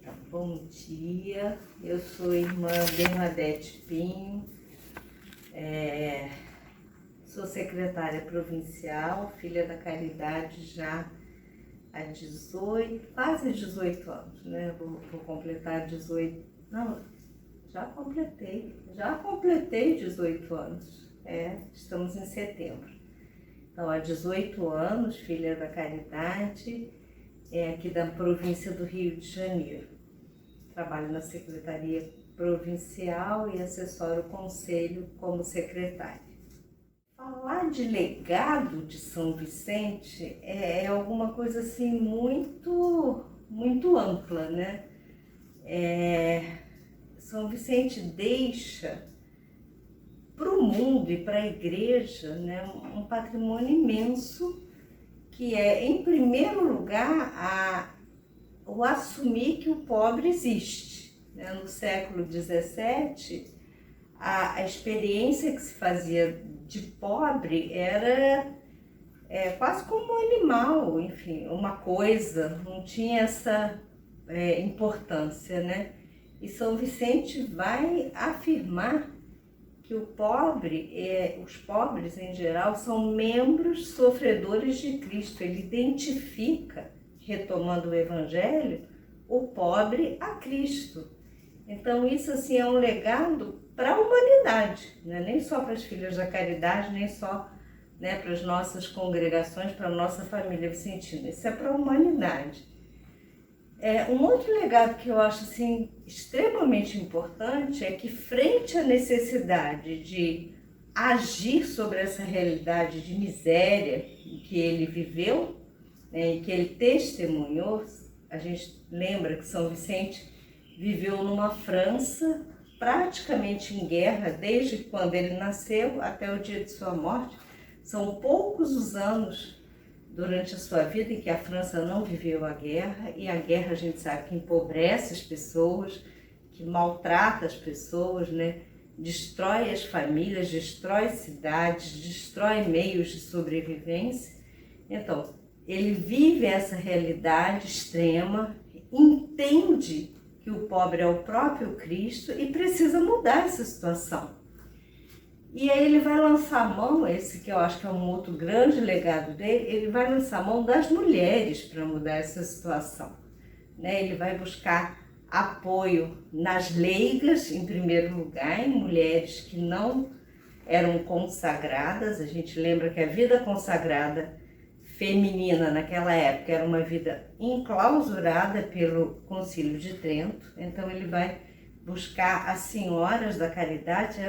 Então, bom dia, eu sou a irmã Bernadette Pinho, sou secretária provincial, filha da Caridade já há quase 18 anos, né? Vou completar 18, não, já completei 18 anos, estamos em setembro. Então, há 18 anos, filha da Caridade, aqui da província do Rio de Janeiro. Trabalho na Secretaria Provincial e assessoro o Conselho como secretária. Falar de legado de São Vicente é alguma coisa assim muito ampla, né? São Vicente deixa para o mundo e para a igreja, né, um patrimônio imenso, que é, em primeiro lugar, o assumir que o pobre existe. Né? No século XVII, a experiência que se fazia de pobre era quase como um animal, enfim, uma coisa, não tinha essa importância, né? E São Vicente vai afirmar que o pobre, os pobres em geral, são membros sofredores de Cristo. Ele identifica, retomando o Evangelho, o pobre a Cristo. Então isso assim é um legado para a humanidade, né? Nem só para as filhas da Caridade, nem só, né, para as nossas congregações, para a nossa família vicentina. Isso é para a humanidade. Um outro legado que eu acho assim, extremamente importante é que, frente à necessidade de agir sobre essa realidade de miséria que ele viveu, né, e que ele testemunhou, a gente lembra que São Vicente viveu numa França praticamente em guerra, desde quando ele nasceu até o dia de sua morte. São poucos os anos durante a sua vida em que a França não viveu a guerra, e a guerra a gente sabe que empobrece as pessoas, que maltrata as pessoas, né? Destrói as famílias, destrói cidades, destrói meios de sobrevivência. Então, ele vive essa realidade extrema, entende que o pobre é o próprio Cristo e precisa mudar essa situação. E aí ele vai lançar a mão, esse que eu acho que é um outro grande legado dele, ele vai lançar a mão das mulheres para mudar essa situação. Né? Ele vai buscar apoio nas leigas, em primeiro lugar, em mulheres que não eram consagradas. A gente lembra que a vida consagrada feminina naquela época era uma vida enclausurada pelo Concílio de Trento. Então ele vai buscar as senhoras da caridade,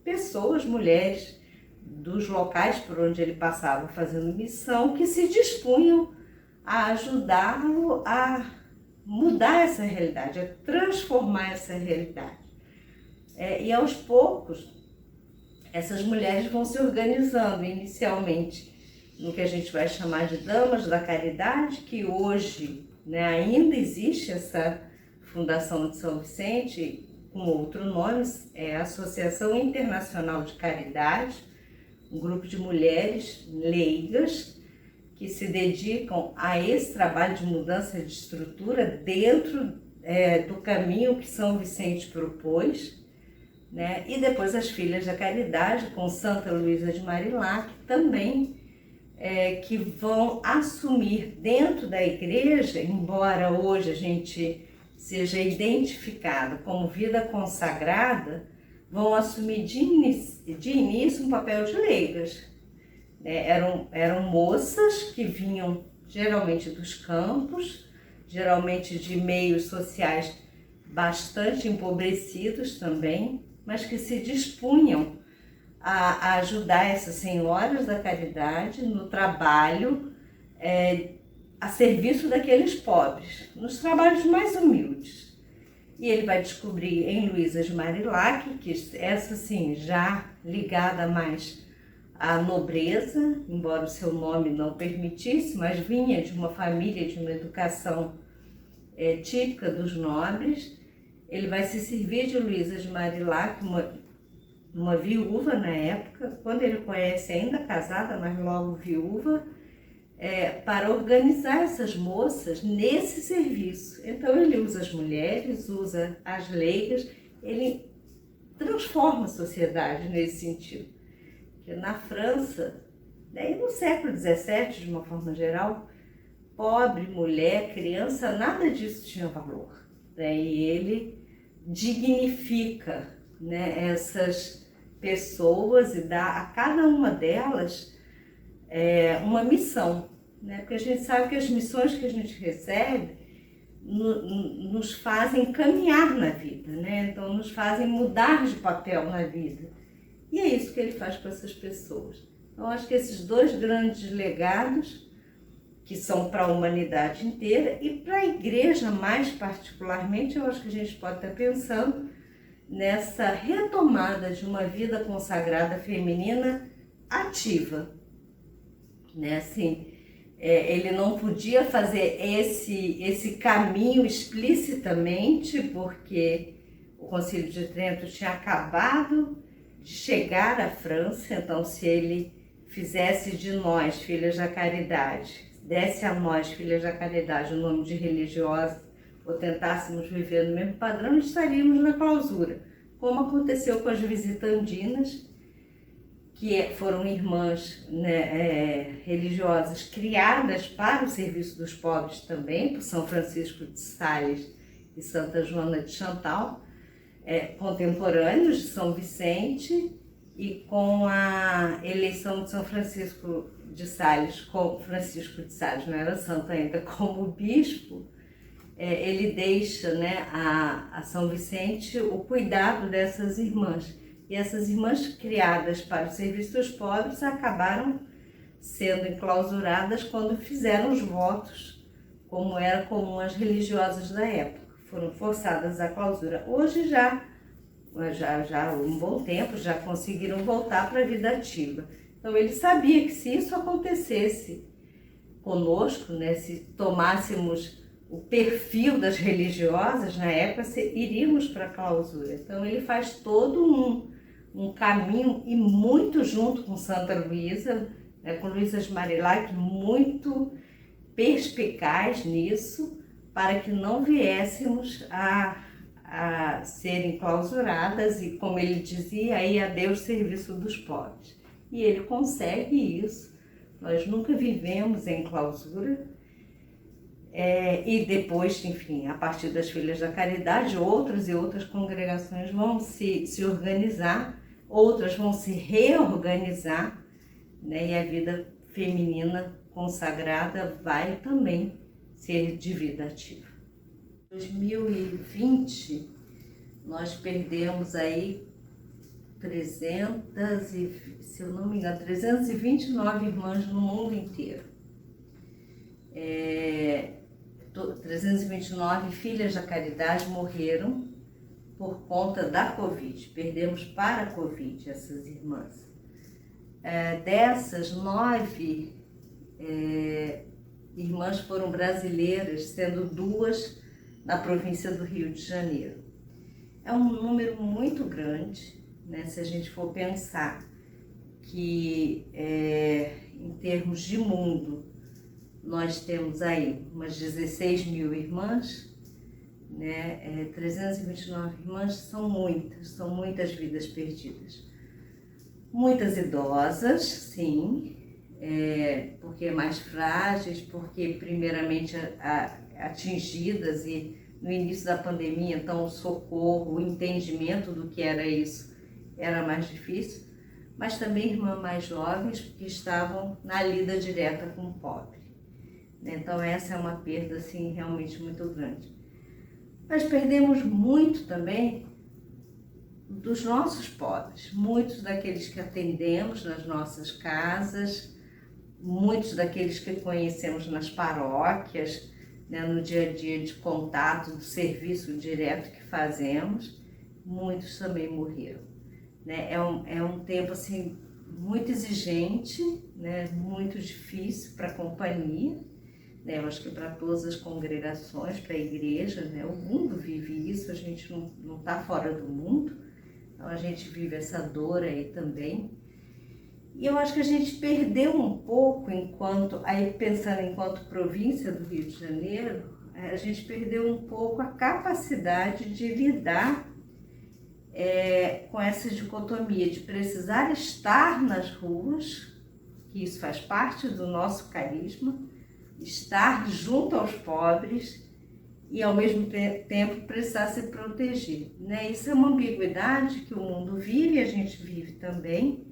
pessoas, mulheres dos locais por onde ele passava fazendo missão, que se dispunham a ajudá-lo a mudar essa realidade, a transformar essa realidade. E aos poucos, essas mulheres vão se organizando, inicialmente no que a gente vai chamar de Damas da Caridade, que hoje, né, ainda existe essa Fundação de São Vicente, com outro nome, é a Associação Internacional de Caridade, um grupo de mulheres leigas que se dedicam a esse trabalho de mudança de estrutura dentro do caminho que São Vicente propôs, né? E depois as Filhas da Caridade, com Santa Luísa de Marilac, também que vão assumir dentro da igreja, embora hoje a gente seja identificado como vida consagrada, vão assumir de início um papel de leigas. Eram moças que vinham geralmente dos campos, geralmente de meios sociais bastante empobrecidos também, mas que se dispunham a ajudar essas senhoras da caridade no trabalho a serviço daqueles pobres, nos trabalhos mais humildes. E ele vai descobrir em Luísa de Marilac, que essa sim, já ligada mais à nobreza, embora o seu nome não permitisse, mas vinha de uma família, de uma educação típica dos nobres. Ele vai se servir de Luísa de Marilac, uma viúva na época, quando ele conhece ainda casada, mas logo viúva, para organizar essas moças nesse serviço. Então ele usa as mulheres, usa as leigas, ele transforma a sociedade nesse sentido. Porque na França, e no século XVII, de uma forma geral, pobre, mulher, criança, nada disso tinha valor. E ele dignifica, essas pessoas e dá a cada uma delas uma missão. Porque a gente sabe que as missões que a gente recebe nos fazem caminhar na vida, então nos fazem mudar de papel na vida. E é isso que ele faz com essas pessoas. Então acho que esses dois grandes legados, que são para a humanidade inteira e para a igreja mais particularmente, eu acho que a gente pode estar pensando nessa retomada de uma vida consagrada feminina ativa. Assim, ele não podia fazer esse caminho explicitamente, porque o Concílio de Trento tinha acabado de chegar à França, então se ele fizesse de nós, filhas da caridade, desse a nós, filhas da caridade, o nome de religiosa, ou tentássemos viver no mesmo padrão, estaríamos na clausura, como aconteceu com as visitandinas, que foram irmãs religiosas criadas para o serviço dos pobres também, por São Francisco de Sales e Santa Joana de Chantal, contemporâneos de São Vicente, e com a eleição de São Francisco de Sales, com Francisco de Sales, não era santo ainda, como bispo, ele deixa a São Vicente o cuidado dessas irmãs. E essas irmãs criadas para o serviço dos pobres acabaram sendo enclausuradas quando fizeram os votos, como era comum às religiosas da época. Foram forçadas à clausura. Hoje já há um bom tempo, já conseguiram voltar para a vida ativa. Então ele sabia que se isso acontecesse conosco, se tomássemos o perfil das religiosas na época, iríamos para a clausura. Então ele faz todo um caminho, e muito junto com Santa Luísa, com Luísa de Marillac, muito perspicaz nisso, para que não viéssemos a serem clausuradas e, como ele dizia, aí a Deus serviço dos pobres. E ele consegue isso. Nós nunca vivemos em clausura. E depois, enfim, a partir das Filhas da Caridade, outras e outras congregações vão se organizar, outras vão se reorganizar, e a vida feminina consagrada vai também ser de vida ativa. Em 2020, nós perdemos aí 329 irmãs no mundo inteiro. 329 filhas da caridade morreram por conta da Covid. Perdemos para a Covid essas irmãs. Dessas, 9 irmãs foram brasileiras, sendo 2 na província do Rio de Janeiro. É um número muito grande, se a gente for pensar que, em termos de mundo, nós temos aí umas 16 mil irmãs, 329 irmãs são muitas vidas perdidas. Muitas idosas, sim, porque mais frágeis, porque primeiramente atingidas, e no início da pandemia, então o socorro, o entendimento do que era isso era mais difícil, mas também irmãs mais jovens, porque estavam na lida direta com o pobre. Então essa é uma perda assim, realmente muito grande. Mas perdemos muito também dos nossos pobres, muitos daqueles que atendemos nas nossas casas, muitos daqueles que conhecemos nas paróquias, no dia a dia de contato, do serviço direto que fazemos, muitos também morreram. É um tempo assim, muito exigente, muito difícil para a companhia, eu acho que para todas as congregações, para a igreja, o mundo vive isso, a gente não está fora do mundo, então a gente vive essa dor aí também. E eu acho que a gente perdeu um pouco aí pensando enquanto província do Rio de Janeiro, a gente perdeu um pouco a capacidade de lidar com essa dicotomia de precisar estar nas ruas, que isso faz parte do nosso carisma, estar junto aos pobres e ao mesmo tempo precisar se proteger, né? Isso é uma ambiguidade que o mundo vive e a gente vive também.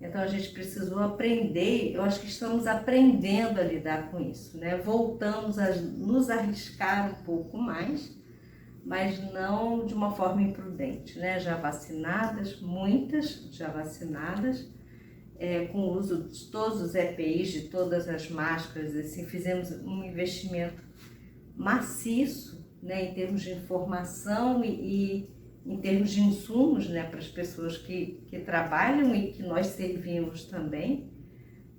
Então a gente precisou aprender, eu acho que estamos aprendendo a lidar com isso, né? Voltamos a nos arriscar um pouco mais, mas não de uma forma imprudente, né? Já vacinadas, muitas já vacinadas, com o uso de todos os EPIs, de todas as máscaras, assim, fizemos um investimento maciço, né, em termos de informação e em termos de insumos, né, para as pessoas que trabalham e que nós servimos também,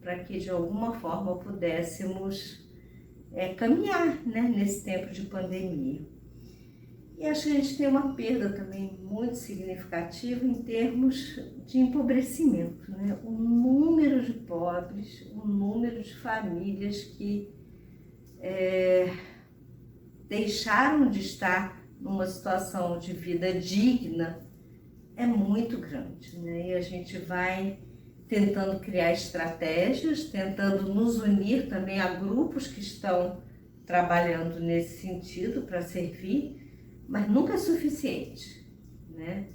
para que de alguma forma pudéssemos caminhar, né, nesse tempo de pandemia. E acho que a gente tem uma perda também muito significativa em termos de empobrecimento, né? O número de pobres, o número de famílias que deixaram de estar numa situação de vida digna é muito grande, né? E a gente vai tentando criar estratégias, tentando nos unir também a grupos que estão trabalhando nesse sentido para servir, mas nunca é suficiente, né?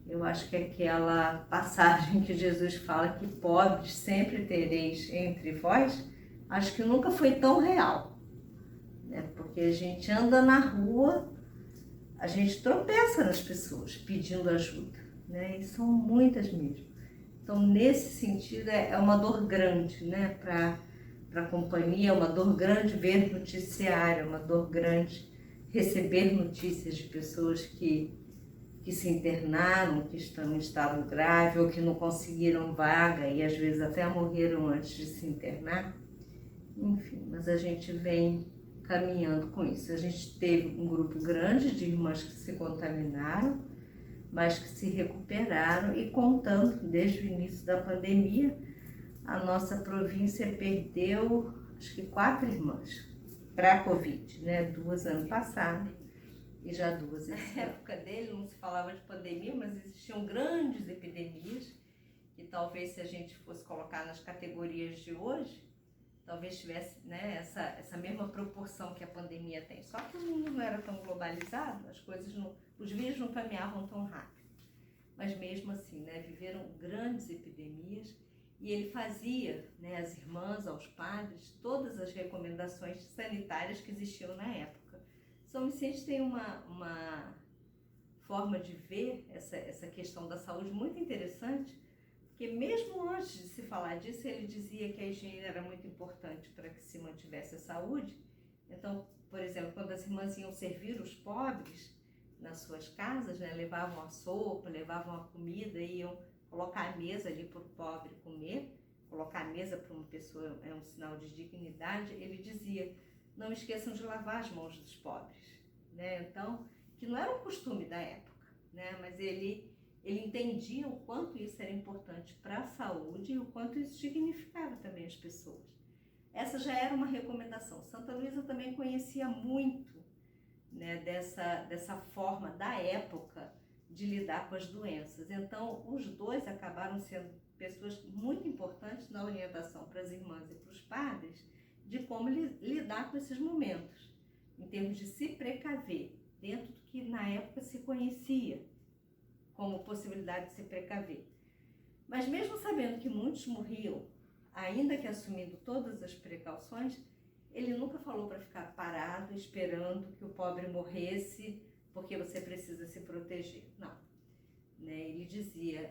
Eu acho que aquela passagem que Jesus fala que pobres sempre tereis entre vós, acho que nunca foi tão real, né? Porque a gente anda na rua, a gente tropeça nas pessoas pedindo ajuda, né? E são muitas mesmo. Então, nesse sentido, é uma dor grande, né? Para a companhia, é uma dor grande ver noticiário, é uma dor grande receber notícias de pessoas que se internaram, que estão em estado grave ou que não conseguiram vaga e às vezes até morreram antes de se internar. Enfim, mas a gente vem caminhando com isso. A gente teve um grupo grande de irmãs que se contaminaram, mas que se recuperaram e contando desde o início da pandemia, a nossa província perdeu acho que 4 irmãs para a Covid, né? 2 ano passado e já 2 esse ano. Na época dele não se falava de pandemia, mas existiam grandes epidemias que talvez se a gente fosse colocar nas categorias de hoje, talvez tivesse, né, essa mesma proporção que a pandemia tem. Só que o mundo não era tão globalizado, os vírus não caminhavam tão rápido. Mas mesmo assim, né, viveram grandes epidemias e ele fazia, né, às irmãs, aos padres, todas as recomendações sanitárias que existiam na época. São Vicente tem uma forma de ver essa questão da saúde muito interessante, porque mesmo antes de se falar disso, ele dizia que a higiene era muito importante para que se mantivesse a saúde. Então, por exemplo, quando as irmãs iam servir os pobres nas suas casas, né, levavam a sopa, levavam a comida, iam colocar a mesa ali para o pobre comer, colocar a mesa para uma pessoa é um sinal de dignidade. Ele dizia, não esqueçam de lavar as mãos dos pobres, né? Então, que não era um costume da época, né? Mas ele entendia o quanto isso era importante para a saúde e o quanto isso dignificava também as pessoas. Essa já era uma recomendação. Santa Luísa também conhecia muito, né, dessa forma da época de lidar com as doenças. Então, os dois acabaram sendo pessoas muito importantes na orientação para as irmãs e para os padres de como lidar com esses momentos, em termos de se precaver, dentro do que na época se conhecia como possibilidade de se precaver. Mas mesmo sabendo que muitos morriam, ainda que assumindo todas as precauções, ele nunca falou para ficar parado, esperando que o pobre morresse, porque você precisa se proteger. Não. Né? Ele dizia,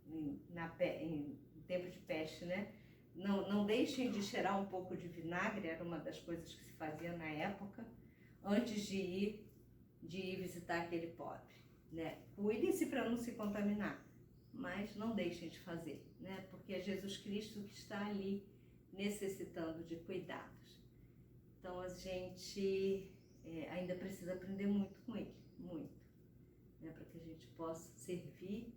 em tempo de peste, né? Não deixem de cheirar um pouco de vinagre, era uma das coisas que se fazia na época, antes de ir visitar aquele pobre. Né? Cuidem-se para não se contaminar, mas não deixem de fazer, né? Porque é Jesus Cristo que está ali necessitando de cuidados. Então a gente ainda precisa aprender muito com ele, muito, né? Para que a gente possa servir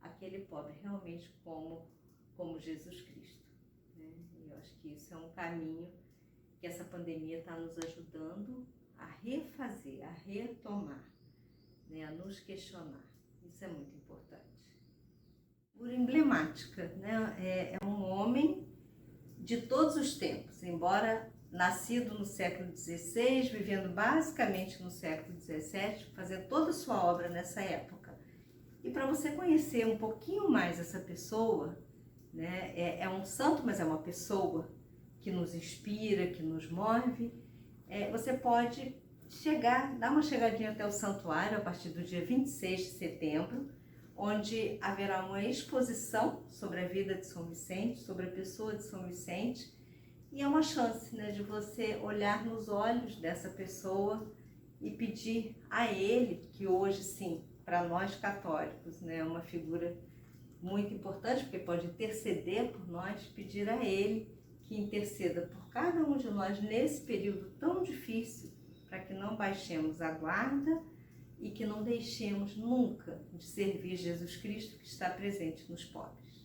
aquele pobre realmente como Jesus Cristo, né? E eu acho que isso é um caminho que essa pandemia está nos ajudando a refazer, a retomar, né? A nos questionar. Isso é muito importante. Figura emblemática, né? É um homem de todos os tempos, embora nascido no século XVI, vivendo basicamente no século XVII, fazendo toda a sua obra nessa época. E para você conhecer um pouquinho mais essa pessoa, né? É um santo, mas é uma pessoa que nos inspira, que nos move. Você pode dar uma chegadinha até o santuário a partir do dia 26 de setembro, onde haverá uma exposição sobre a vida de São Vicente, sobre a pessoa de São Vicente, e é uma chance, né, de você olhar nos olhos dessa pessoa e pedir a ele, que hoje sim, para nós católicos, né, é uma figura muito importante, porque pode interceder por nós, pedir a ele que interceda por cada um de nós nesse período tão difícil, para que não baixemos a guarda e que não deixemos nunca de servir Jesus Cristo, que está presente nos pobres.